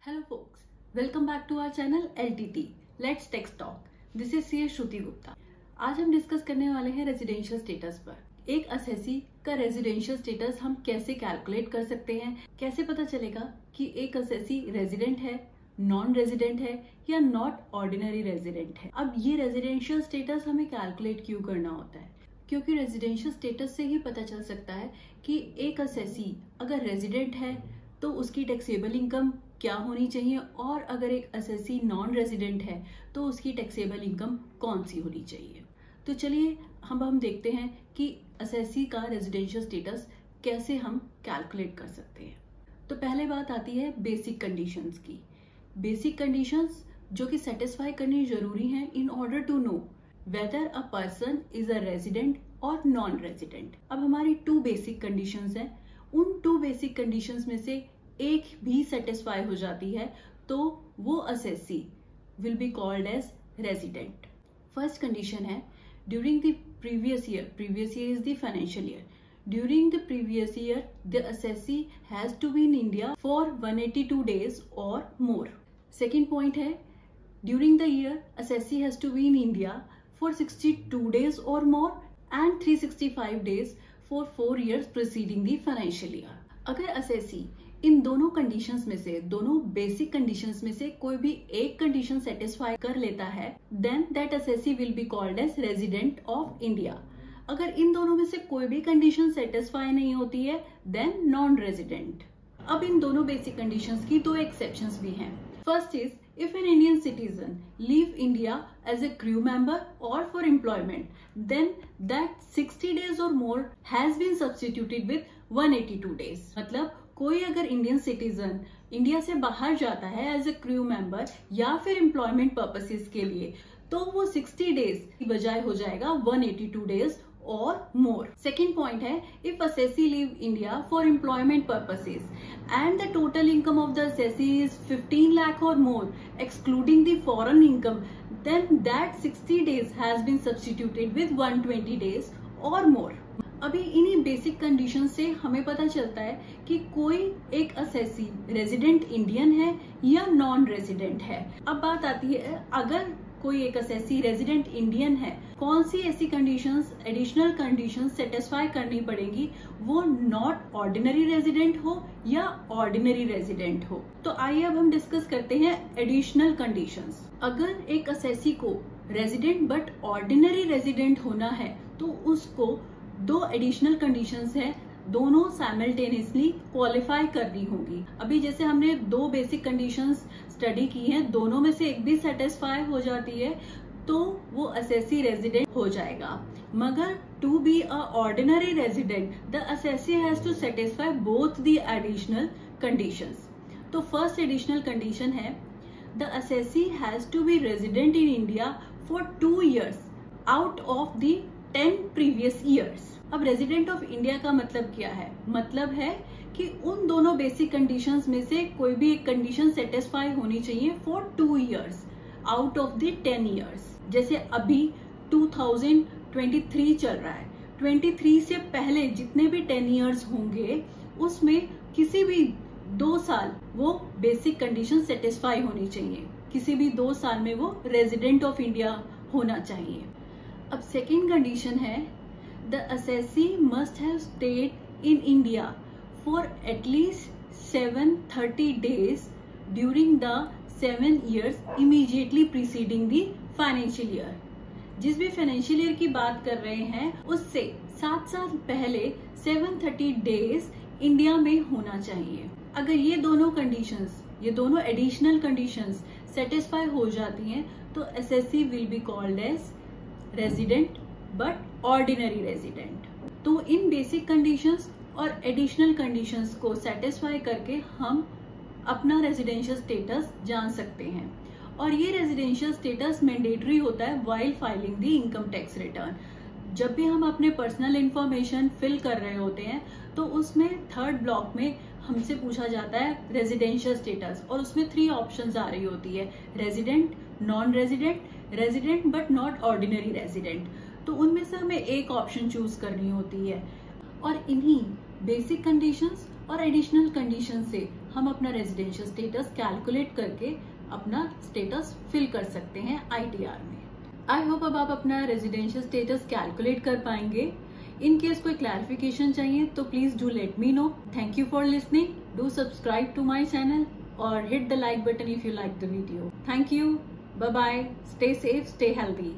Hello folks, welcome back to our channel LTT Let's Tech Talk. This is CA श्रुति गुप्ता. आज हम discuss करने वाले हैं रेजिडेंशियल स्टेटस पर. एक असेसी का रेजिडेंशियल स्टेटस हम कैसे कैलकुलेट कर सकते हैं, कैसे पता चलेगा कि एक असेसी रेजिडेंट है, नॉन रेजिडेंट है या नॉट ऑर्डिनरी रेजिडेंट है. अब ये रेजिडेंशियल स्टेटस हमें कैलकुलेट क्यों करना होता है? क्योंकि रेजिडेंशियल स्टेटस से ही पता चल सकता है कि एक असेसी अगर रेजिडेंट है तो उसकी टैक्सेबल इनकम क्या होनी चाहिए, और अगर एक असेसी नॉन रेजिडेंट है तो उसकी टैक्सेबल इनकम कौन सी होनी चाहिए. तो चलिए हम देखते हैं कि असेसी का रेजिडेंशियल स्टेटस कैसे हम कैलकुलेट कर सकते हैं. तो पहले बात आती है बेसिक कंडीशंस की. बेसिक कंडीशंस जो कि सेटिस्फाई करनी जरूरी है in order to know whether a person is a resident और नॉन रेजिडेंट. अब हमारी 2 बेसिक कंडीशंस हैं. उन 2 बेसिक कंडीशंस में से एक भी सेटिस्फाई हो जाती है तो वो assessee will be called as resident. First condition है during the previous year is the financial year. During the previous year the assessee has to be in India for 182 days और मोर. सेकेंड पॉइंट है during the year assessee has to be in India for 62 days और more and 365 days for 4 years preceding the financial year. अगर assessee इन दोनों conditions में से, दोनों basic conditions में से कोई भी एक कंडीशन सेटिस्फाई कर लेता है then that assessee will be called as resident of India. अगर इन दोनों में से कोई भी कंडीशन सेटिस्फाई नहीं होती है देन नॉन रेजिडेंट. अब इन दोनों बेसिक कंडीशंस की 2 एक्सेप्शंस भी हैं. First is if an Indian citizen leave India as a crew member or for employment, then that 60 days or more has been substituted with 182 days. मतलब कोई अगर Indian citizen India से बाहर जाता है एज ए क्रू मेंबर या फिर employment purposes के लिए तो वो 60 डेज की बजाय हो जाएगा 182 डेज और मोर. सेकेंड पॉइंट है if assessee leave India for employment purposes and the total income of the assessee is 15 lakh और more excluding the foreign income then that 60 days has been substituted with 120 days और more. अभी इन्हीं basic condition से हमें पता चलता है कि कोई एक असेसी रेजिडेंट इंडियन है या नॉन रेजिडेंट है. अब बात आती है अगर कोई एक असेसी रेजिडेंट इंडियन है कौन सी ऐसी कंडीशंस, एडिशनल कंडीशंस सेटिस्फाई करनी पड़ेगी, वो नॉट ऑर्डिनरी रेजिडेंट हो या ऑर्डिनरी रेजिडेंट हो. तो आइए अब हम डिस्कस करते हैं एडिशनल कंडीशंस. अगर एक असेसी को रेजिडेंट बट ऑर्डिनरी रेजिडेंट होना है तो उसको 2 एडिशनल कंडीशंस है, दोनों साइमल्टेनियसली क्वालिफाई करनी होगी. अभी जैसे हमने 2 बेसिक कंडीशंस स्टडी की हैं, दोनों में से एक भी सेटिस्फाई हो जाती है तो वो असेसी रेजिडेंट हो जाएगा. मगर to be a ordinary resident the assessee has to satisfy both the additional conditions. तो फर्स्ट एडिशनल कंडीशन है the assessee has to be resident in India for 2 years out of the 10 previous years. अब resident of India का मतलब क्या है? मतलब है कि उन दोनों बेसिक कंडीशंस में से कोई भी एक कंडीशन सेटिस्फाई होनी चाहिए for 2 years out of the 10 years. जैसे अभी 2023 चल रहा है, 23 से पहले जितने भी 10 years होंगे उसमें किसी भी 2 साल वो बेसिक कंडीशन सेटिस्फाई होनी चाहिए. किसी भी 2 साल में वो रेजिडेंट ऑफ इंडिया होना चाहिए. अब सेकेंड कंडीशन है the assessee must have stayed in India for at least 730 days during the 7 years immediately preceding the financial year. जिस भी फाइनेंशियल ईयर की बात कर रहे हैं उससे 7 साल पहले 730 days इंडिया में होना चाहिए. अगर ये दोनों कंडीशंस, ये दोनों एडिशनल कंडीशंस सेटिस्फाई हो जाती हैं तो assessee will be called as resident but ordinary resident. तो इन बेसिक कंडीशंस और एडिशनल कंडीशंस को सेटिस्फाई करके हम अपना रेजिडेंशियल स्टेटस जान सकते हैं. और ये रेजिडेंशियल स्टेटस मैंडेटरी होता है while filing the income tax return. जब भी हम अपने पर्सनल इंफॉर्मेशन फिल कर रहे होते हैं तो उसमें 3rd ब्लॉक में हमसे पूछा जाता है रेजिडेंशियल स्टेटस और उसमें 3 ऑप्शंस आ रही होती है resident, non resident, resident but not ordinary resident. तो उनमें से हमें एक ऑप्शन चूज करनी होती है. और इन्हीं बेसिक कंडीशंस और एडिशनल कंडीशन से हम अपना रेजिडेंशियल स्टेटस कैलकुलेट करके अपना स्टेटस फिल कर सकते हैं ITR में। आई होप अब आप अपना रेजिडेंशियल स्टेटस कैलकुलेट कर पाएंगे। इन केस कोई क्लैरिफिकेशन चाहिए तो please do let me know. Thank you for listening. Do subscribe to my channel और hit the like button if you like the video. Thank you. Bye bye. Stay safe, stay healthy.